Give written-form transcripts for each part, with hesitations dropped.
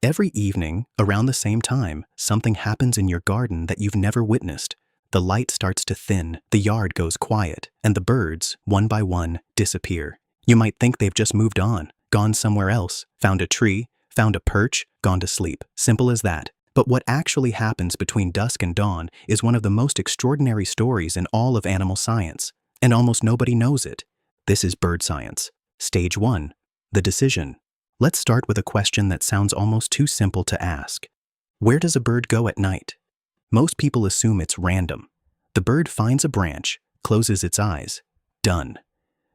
Every evening, around the same time, something happens in your garden that you've never witnessed. The light starts to thin, the yard goes quiet, and the birds, one by one, disappear. You might think they've just moved on, gone somewhere else, found a tree, found a perch, gone to sleep. Simple as that. But what actually happens between dusk and dawn is one of the most extraordinary stories in all of animal science, and almost nobody knows it. This is bird science. Stage 1. The decision. Let's start with a question that sounds almost too simple to ask. Where does a bird go at night? Most people assume it's random. The bird finds a branch, closes its eyes, done.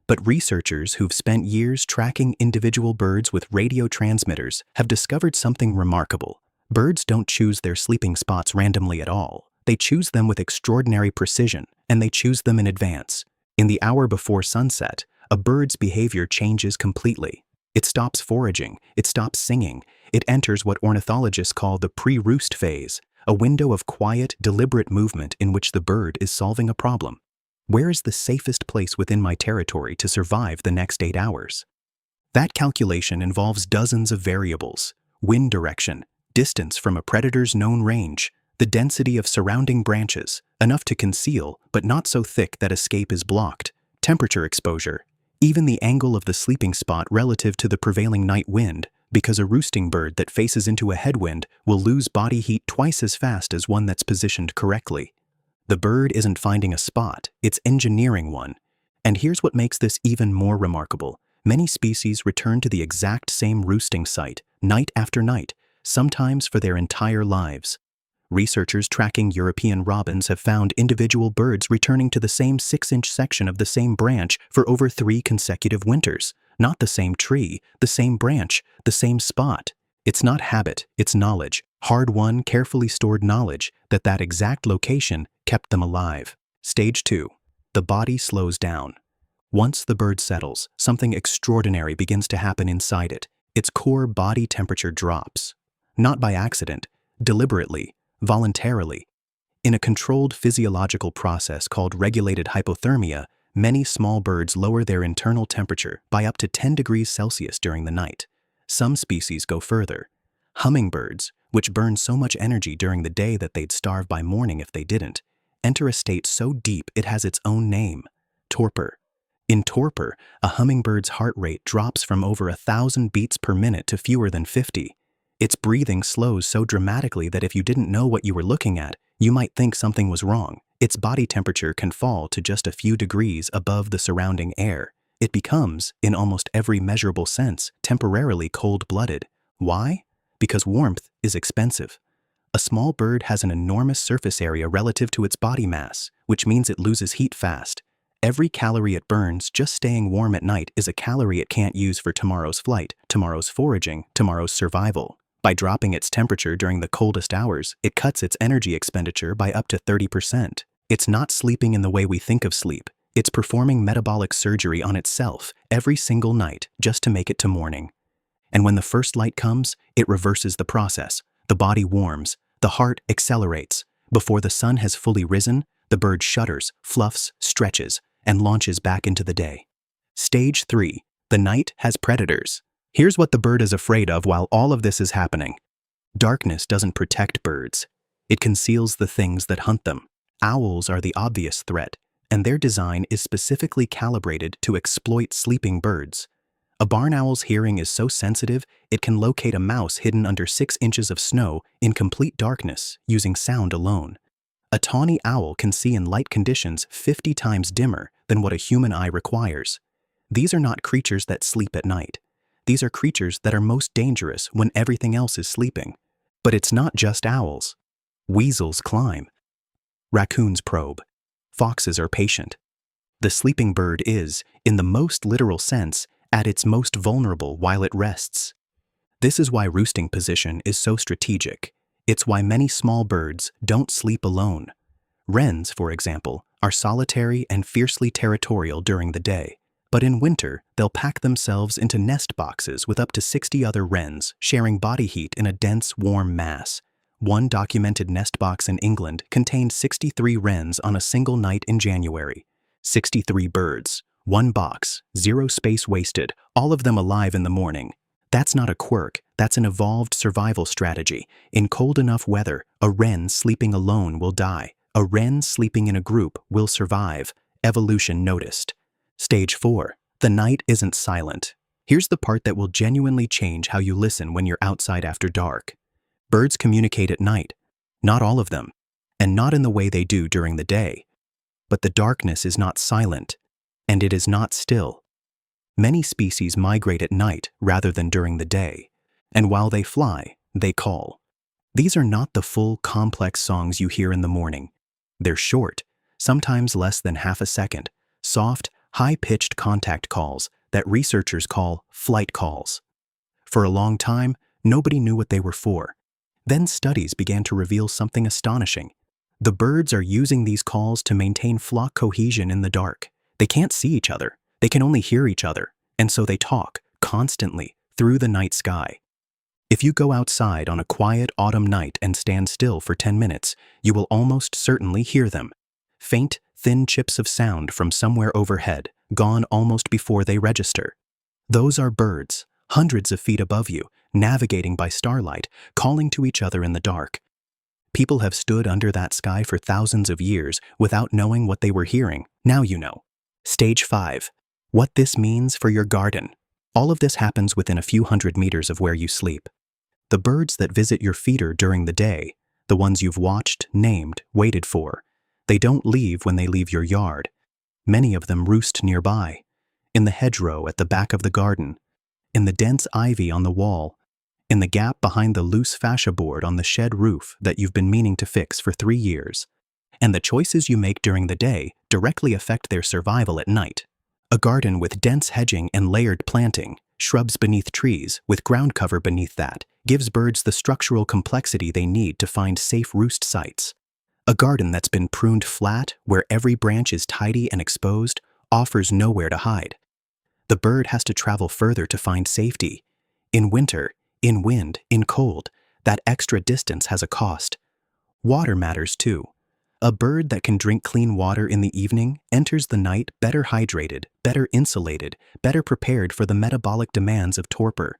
But researchers who've spent years tracking individual birds with radio transmitters have discovered something remarkable. Birds don't choose their sleeping spots randomly at all. They choose them with extraordinary precision, and they choose them in advance. In the hour before sunset, a bird's behavior changes completely. It stops foraging, it stops singing, it enters what ornithologists call the pre-roost phase, a window of quiet, deliberate movement in which the bird is solving a problem. Where is the safest place within my territory to survive the next 8 hours? That calculation involves dozens of variables: wind direction, distance from a predator's known range, the density of surrounding branches, enough to conceal but not so thick that escape is blocked, temperature exposure, even the angle of the sleeping spot relative to the prevailing night wind, because a roosting bird that faces into a headwind will lose body heat twice as fast as one that's positioned correctly. The bird isn't finding a spot, it's engineering one. And here's what makes this even more remarkable. Many species return to the exact same roosting site, night after night, sometimes for their entire lives. Researchers tracking European robins have found individual birds returning to the same 6-inch section of the same branch for over 3 consecutive winters. Not the same tree, the same branch, the same spot. It's not habit, it's knowledge, hard-won, carefully stored knowledge that exact location kept them alive. Stage 2. The body slows down. Once the bird settles, something extraordinary begins to happen inside it. Its core body temperature drops. Not by accident, deliberately, voluntarily. In a controlled physiological process called regulated hypothermia, many small birds lower their internal temperature by up to 10 degrees Celsius during the night. Some species go further. Hummingbirds, which burn so much energy during the day that they'd starve by morning if they didn't, enter a state so deep it has its own name: torpor. In torpor, a hummingbird's heart rate drops from over 1,000 beats per minute to fewer than 50. Its breathing slows so dramatically that if you didn't know what you were looking at, you might think something was wrong. Its body temperature can fall to just a few degrees above the surrounding air. It becomes, in almost every measurable sense, temporarily cold-blooded. Why? Because warmth is expensive. A small bird has an enormous surface area relative to its body mass, which means it loses heat fast. Every calorie it burns just staying warm at night is a calorie it can't use for tomorrow's flight, tomorrow's foraging, tomorrow's survival. By dropping its temperature during the coldest hours, it cuts its energy expenditure by up to 30%. It's not sleeping in the way we think of sleep. It's performing metabolic surgery on itself every single night just to make it to morning. And when the first light comes, it reverses the process. The body warms, the heart accelerates. Before the sun has fully risen, the bird shudders, fluffs, stretches, and launches back into the day. Stage 3. The night has predators. Here's what the bird is afraid of while all of this is happening. Darkness doesn't protect birds. It conceals the things that hunt them. Owls are the obvious threat, and their design is specifically calibrated to exploit sleeping birds. A barn owl's hearing is so sensitive, it can locate a mouse hidden under 6 inches of snow in complete darkness using sound alone. A tawny owl can see in light conditions 50 times dimmer than what a human eye requires. These are not creatures that sleep at night. These are creatures that are most dangerous when everything else is sleeping. But it's not just owls. Weasels climb. Raccoons probe. Foxes are patient. The sleeping bird is, in the most literal sense, at its most vulnerable while it rests. This is why roosting position is so strategic. It's why many small birds don't sleep alone. Wrens, for example, are solitary and fiercely territorial during the day. But in winter, they'll pack themselves into nest boxes with up to 60 other wrens, sharing body heat in a dense, warm mass. One documented nest box in England contained 63 wrens on a single night in January. 63 birds, one box, zero space wasted, all of them alive in the morning. That's not a quirk, that's an evolved survival strategy. In cold enough weather, a wren sleeping alone will die. A wren sleeping in a group will survive. Evolution noticed. Stage 4. The night isn't silent. Here's the part that will genuinely change how you listen when you're outside after dark. Birds communicate at night. Not all of them, and not in the way they do during the day. But the darkness is not silent, and it is not still. Many species migrate at night rather than during the day, and while they fly, they call. These are not the full, complex songs you hear in the morning. They're short, sometimes less than half a second, soft, high-pitched contact calls that researchers call flight calls. For a long time, nobody knew what they were for. Then studies began to reveal something astonishing. The birds are using these calls to maintain flock cohesion in the dark. They can't see each other. They can only hear each other, and so they talk, constantly, through the night sky. If you go outside on a quiet autumn night and stand still for 10 minutes, you will almost certainly hear them. Faint, thin chips of sound from somewhere overhead, gone almost before they register. Those are birds, hundreds of feet above you, navigating by starlight, calling to each other in the dark. People have stood under that sky for thousands of years without knowing what they were hearing. Now you know. Stage 5. What this means for your garden. All of this happens within a few hundred meters of where you sleep. The birds that visit your feeder during the day, the ones you've watched, named, waited for, they don't leave when they leave your yard. Many of them roost nearby, in the hedgerow at the back of the garden, in the dense ivy on the wall, in the gap behind the loose fascia board on the shed roof that you've been meaning to fix for 3 years. And the choices you make during the day directly affect their survival at night. A garden with dense hedging and layered planting, shrubs beneath trees, with ground cover beneath that, gives birds the structural complexity they need to find safe roost sites. A garden that's been pruned flat, where every branch is tidy and exposed, offers nowhere to hide. The bird has to travel further to find safety. In winter, in wind, in cold, that extra distance has a cost. Water matters too. A bird that can drink clean water in the evening enters the night better hydrated, better insulated, better prepared for the metabolic demands of torpor.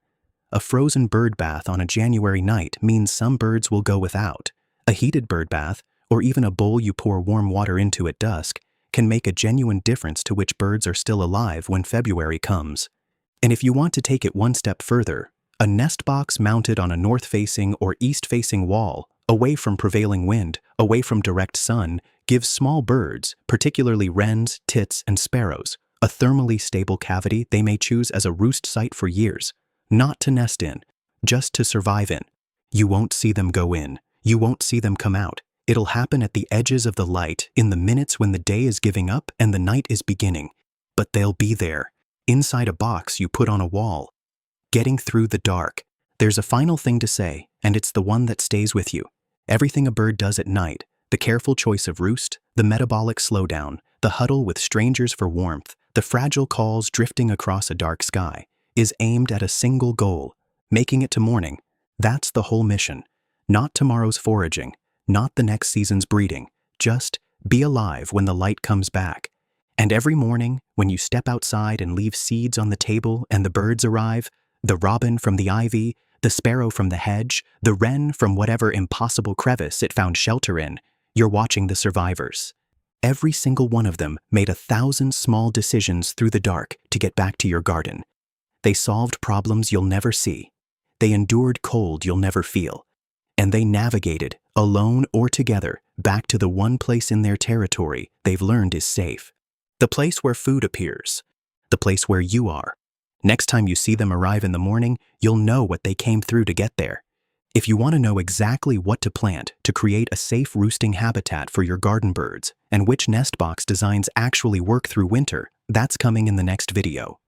A frozen bird bath on a January night means some birds will go without. A heated bird bath, or even a bowl you pour warm water into at dusk, can make a genuine difference to which birds are still alive when February comes. And if you want to take it one step further, a nest box mounted on a north-facing or east-facing wall, away from prevailing wind, away from direct sun, gives small birds, particularly wrens, tits, and sparrows, a thermally stable cavity they may choose as a roost site for years, not to nest in, just to survive in. You won't see them go in. You won't see them come out. It'll happen at the edges of the light, in the minutes when the day is giving up and the night is beginning. But they'll be there, inside a box you put on a wall. Getting through the dark. There's a final thing to say, and it's the one that stays with you. Everything a bird does at night, the careful choice of roost, the metabolic slowdown, the huddle with strangers for warmth, the fragile calls drifting across a dark sky, is aimed at a single goal, making it to morning. That's the whole mission. Not tomorrow's foraging, not the next season's breeding, just be alive when the light comes back. And every morning, when you step outside and leave seeds on the table and the birds arrive, the robin from the ivy, the sparrow from the hedge, the wren from whatever impossible crevice it found shelter in, you're watching the survivors. Every single one of them made 1,000 small decisions through the dark to get back to your garden. They solved problems you'll never see. They endured cold you'll never feel. And they navigated, alone or together, back to the one place in their territory they've learned is safe. The place where food appears. The place where you are. Next time you see them arrive in the morning, you'll know what they came through to get there. If you want to know exactly what to plant to create a safe roosting habitat for your garden birds, and which nest box designs actually work through winter, that's coming in the next video.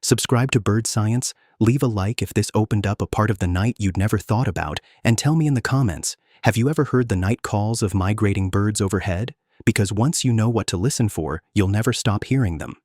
Subscribe to Bird Science, leave a like if this opened up a part of the night you'd never thought about, and tell me in the comments, have you ever heard the night calls of migrating birds overhead? Because once you know what to listen for, you'll never stop hearing them.